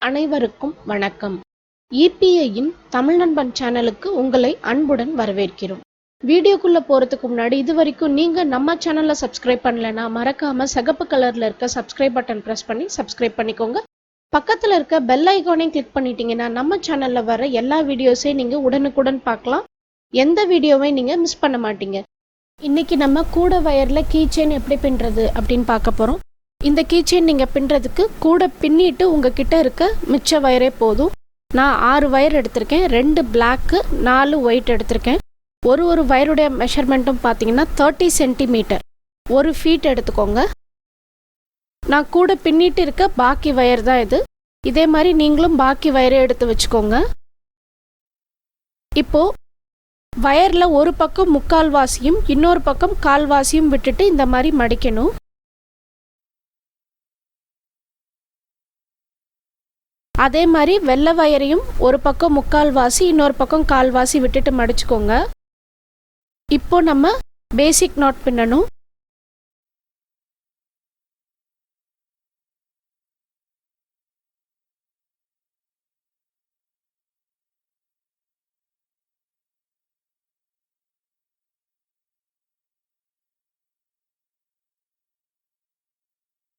அனைவருக்கும் வணக்கம். EPIயின் தமிழ் நண்பன் சேனலுக்கு உங்களை அன்புடன் வரவேற்கிறோம். வீடியோக்குள்ள போறதுக்கு முன்னாடி இதுவரைக்கும் நீங்க நம்ம சேனலை சப்ஸ்கிரைப் பண்ணலனா மறக்காம சிகப்பு கலர்ல இருக்க சப்ஸ்கிரைப் பட்டன் பிரஸ் பண்ணி சப்ஸ்கிரைப் பண்ணிக்கோங்க. பக்கத்துல இருக்க பெல் ஐகானையும் கிளிக் பண்ணிட்டீங்கன்னா நம்ம சேனல்ல வர எல்லா வீடியோஸையும் நீங்க உடனுக்குடன் பார்க்கலாம். எந்த வீடியோவை நீங்க மிஸ் பண்ண மாட்டீங்க. இன்னைக்கு நம்ம கூட வயர்ல கீச்செயின் எப்படி பின்னுறது அப்படின்னு பார்க்க போறோம். இந்த கீச்செயின் நீங்கள் பின்னுறதுக்கு கூட பின்னிட்டு உங்ககிட்ட இருக்க மிச்ச வயரே போதும். நான் 6 வயர் எடுத்திருக்கேன். 2 பிளாக்கு 4 ஒயிட் எடுத்திருக்கேன். ஒரு வயருடைய மெஷர்மெண்ட்டும் பார்த்தீங்கன்னா 30 சென்டிமீட்டர், 1 ஃபீட் எடுத்துக்கோங்க. நான் கூட பின்னிட்டு இருக்க பாக்கி வயர் தான் இது. இதே மாதிரி நீங்களும் பாக்கி வயரை எடுத்து வச்சுக்கோங்க. இப்போ வயரில் ஒரு பக்கம் முக்கால்வாசியும் இன்னொரு பக்கம் கால்வாசியும் விட்டுட்டு இந்த மாதிரி மடிக்கணும். அதே மாதிரி வெள்ளை வயரையும் ஒரு பக்கம் முக்கால்வாசி இன்னொரு பக்கம் கால்வாசி விட்டுட்டு மடிச்சுக்கோங்க. இப்போ நம்ம பேசிக் நாட் பின்னணும்.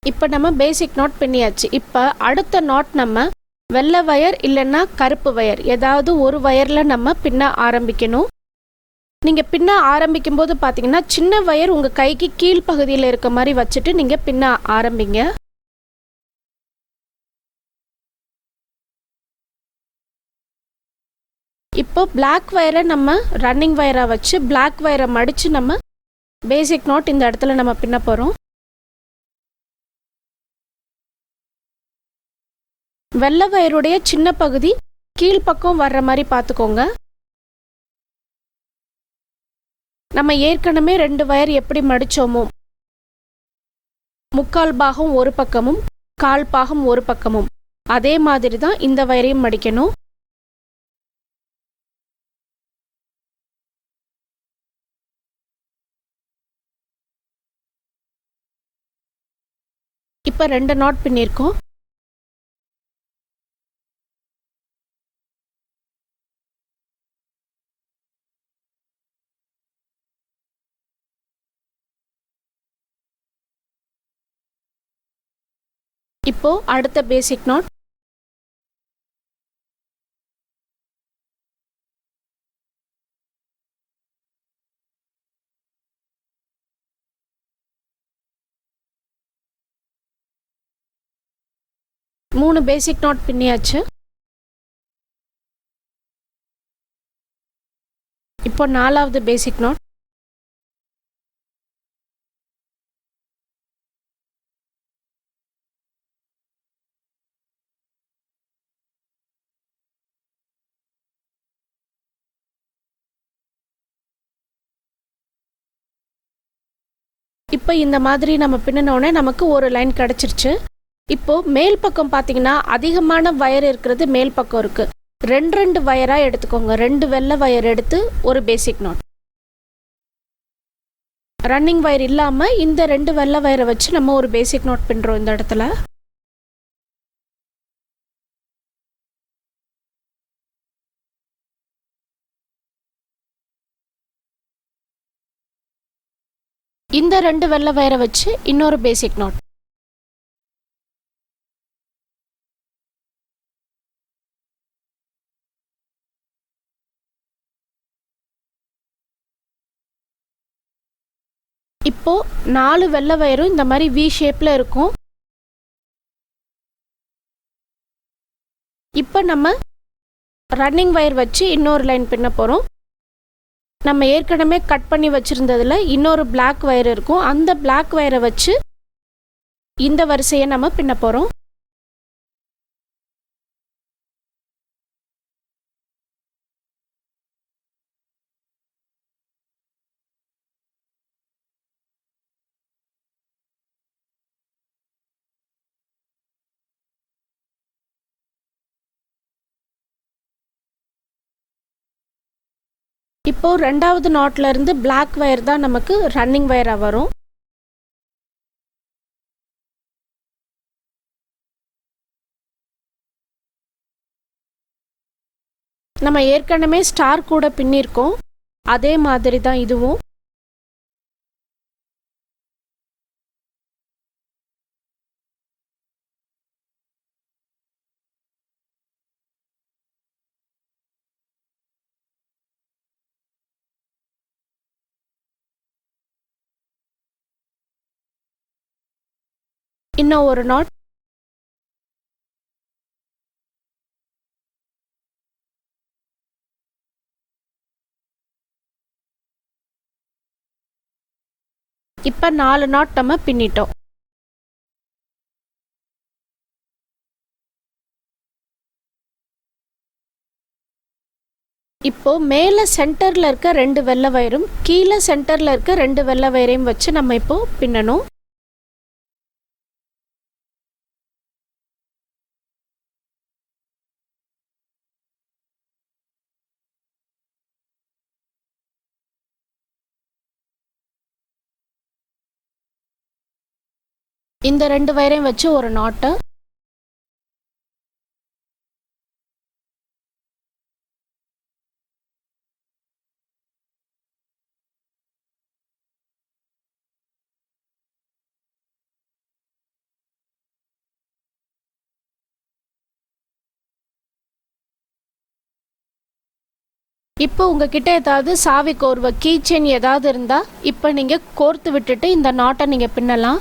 இப்போ நம்ம பேசிக் நாட் பின்னியாச்சு. இப்போ அடுத்த நாட் நம்ம வெள்ளை வயர் இல்லைன்னா கருப்பு வயர் ஏதாவது ஒரு வயரில் நம்ம பின்ன ஆரம்பிக்கணும். நீங்கள் பின்ன ஆரம்பிக்கும் போது பார்த்தீங்கன்னா சின்ன வயர் உங்கள் கைக்கு கீழ்ப்பகுதியில் இருக்க மாதிரி வச்சுட்டு நீங்கள் பின்ன ஆரம்பிங்க. இப்போ பிளாக் வயரை நம்ம ரன்னிங் வயராக வச்சு பிளாக் வயரை மடித்து நம்ம பேசிக் நாட் இந்த இடத்துல நம்ம பின்ன போகிறோம். வெள்ளை வயருடைய சின்ன பகுதி கீழ்ப்பக்கம் வர்ற மாதிரி பார்த்துக்கோங்க. நம்ம ஏற்கனவே 2 வயர் எப்படி மடித்தோமோ முக்கால் பாகம் ஒரு பக்கமும் கால் பாகம் ஒரு பக்கமும் அதே மாதிரி தான் இந்த வயரையும் மடிக்கணும். இப்போ 2 நாட் பின்னிருக்கோம். இப்போ அடுத்த பேசிக் நாட். மூணு பேசிக் நாட் பின்னியாச்சு. இப்போ 4வது பேசிக் நாட். இப்போ இந்த மாதிரி நம்ம பின்னனோடனே நமக்கு ஒரு லைன் கிடச்சிருச்சு. இப்போ மேல் பக்கம் பார்த்தீங்கன்னா அதிகமான வயர் இருக்கிறது மேல் பக்கம் இருக்கு. 2 வயராக எடுத்துக்கோங்க. 2 வெள்ளை வயர் எடுத்து ஒரு பேசிக் நாட். ரன்னிங் வயர் இல்லாமல் இந்த 2 வெள்ளை வயரை வச்சு நம்ம ஒரு பேசிக் நாட் பின்னுறோம் இந்த இடத்துல. இந்த 2 வெள்ளை வயரை வச்சு இன்னொரு பேசிக் நாட். இப்போ 4 வெள்ளை வயரும் இந்த மாதிரி வி ஷேப்ல இருக்கும். இப்போ நம்ம ரன்னிங் வயர் வச்சு இன்னொரு லைன் பின்ன போகிறோம். நம்ம ஏற்கனவே கட் பண்ணி வச்சுருந்ததில் இன்னொரு பிளாக் வயர் இருக்கும். அந்த பிளாக் வயரை வச்சு இந்த வரிசையை நம்ம பின்ன போகிறோம். இப்போ 2வது நாட்ல இருந்து பிளாக் வயர் தான் நமக்கு ரன்னிங் வயரா வரும். நம்ம ஏற்கனவே ஸ்டார் கூட பின்னிருக்கோம், அதே மாதிரி தான் இதுவும். இன்னும் ஒரு நாட். இப்ப 4 நாட் நம்ம பின்னிட்டோம். இப்போ மேல சென்டர்ல இருக்க 2 வெள்ளை வயரும் கீழே சென்டர்ல இருக்க 2 வெள்ளை வயரையும் வச்சு நம்ம இப்போ பின்னணும். இந்த 2 வயரையும் வச்சு ஒரு நாட். இப்போ உங்ககிட்ட ஏதாவது சாவி கோர்வை கீச்செயின் ஏதாவது இருந்தா இப்போ நீங்க கோர்த்து விட்டுட்டு இந்த நாட்டை நீங்க பின்னலாம்.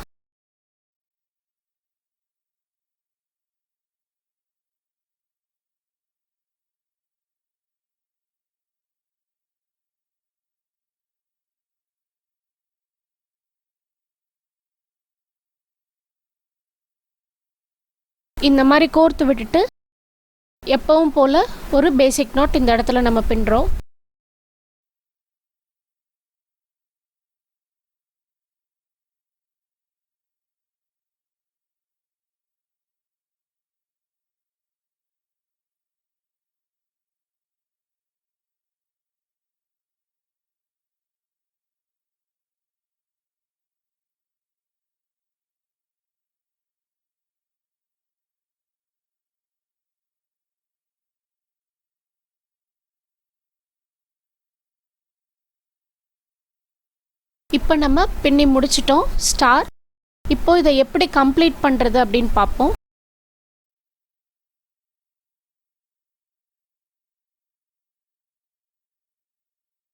இந்த மாதிரி கோர்த்து விட்டுட்டு எப்பவும் போல ஒரு பேசிக் நாட் இந்த இடத்துல நம்ம பின்றோம். இப்போ நம்ம பின்னி முடிச்சிட்டோம் ஸ்டார். இப்போ இதை எப்படி கம்ப்ளீட் பண்றது அப்படின்னு பார்ப்போம்.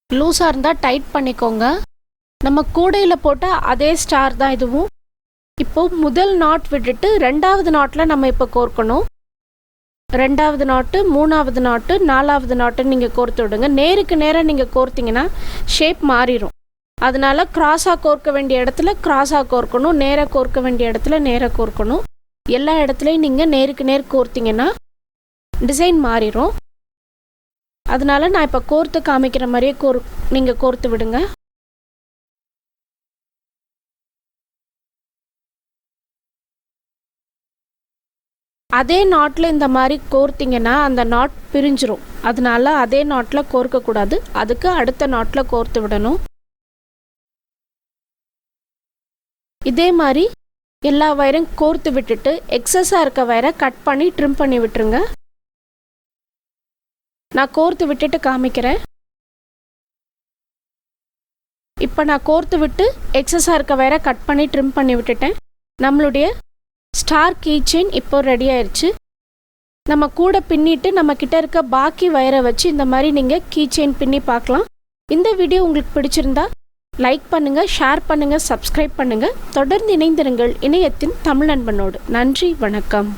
லூஸா இருந்தா டைட் பண்ணிக்கோங்க. நம்ம கூடையில போட்ட அதே ஸ்டார் தான் இதுவும். இப்போ முதல் நாட் விட்டுட்டு ரெண்டாவது நாட்ல நம்ம இப்போ கோர்க்கணும். ரெண்டாவது நாட்டு, மூணாவது நாட்டு, நாலாவது நாட்டு நீங்க கோர்த்து விடுங்க. நேருக்கு நேரம் நீங்க கோர்த்தீங்கன்னா ஷேப் மாறிடும். அதனால கிராஸா கோர்க்க வேண்டிய இடத்துல கிராஸா கோர்க்கணும், நேரா கோர்க்க வேண்டிய இடத்துல நேரா கோர்க்கணும். எல்லா இடத்துலையும் நீங்க நேருக்கு நேர் கோர்த்தீங்கன்னா டிசைன் மாறிடும். அதனால நான் இப்போ கோர்த்து காமிக்கிற மாதிரியே நீங்க கோர்த்து விடுங்க. அதே நாட்ல இந்த மாதிரி கோர்த்தீங்கன்னா அந்த நாட் பிரிஞ்சிரும். அதனால அதே நாட்ல கோர்க்க கூடாது, அதுக்கு அடுத்த நாட்ல கோர்த்து விடணும். இதே மாதிரி எல்லா வயரையும் கோர்த்து விட்டுட்டு எக்ஸஸாக இருக்க வயரை கட் பண்ணி ட்ரிம் பண்ணி விட்டுருங்க. நான் கோர்த்து விட்டுட்டு காமிக்கிறேன். இப்போ நான் கோர்த்து விட்டு எக்ஸஸாக இருக்க வயரை கட் பண்ணி ட்ரிம் பண்ணி விட்டுட்டேன். நம்மளுடைய ஸ்டார் கீச்செயின் இப்போ ரெடி ஆயிடுச்சு. நம்ம கூட பின்னிட்டு நம்ம கிட்ட இருக்க பாக்கி வயரை வச்சு இந்த மாதிரி நீங்கள் கீச்செயின் பின்னி பார்க்கலாம். இந்த வீடியோ உங்களுக்கு பிடிச்சிருந்தா லைக் பண்ணுங்க, ஷேர் பண்ணுங்க, சப்ஸ்கிரைப் பண்ணுங்க. தொடர்ந்து இணைந்திருங்கள் இணையத்தின் தமிழ் நண்பனோடு. நன்றி, வணக்கம்.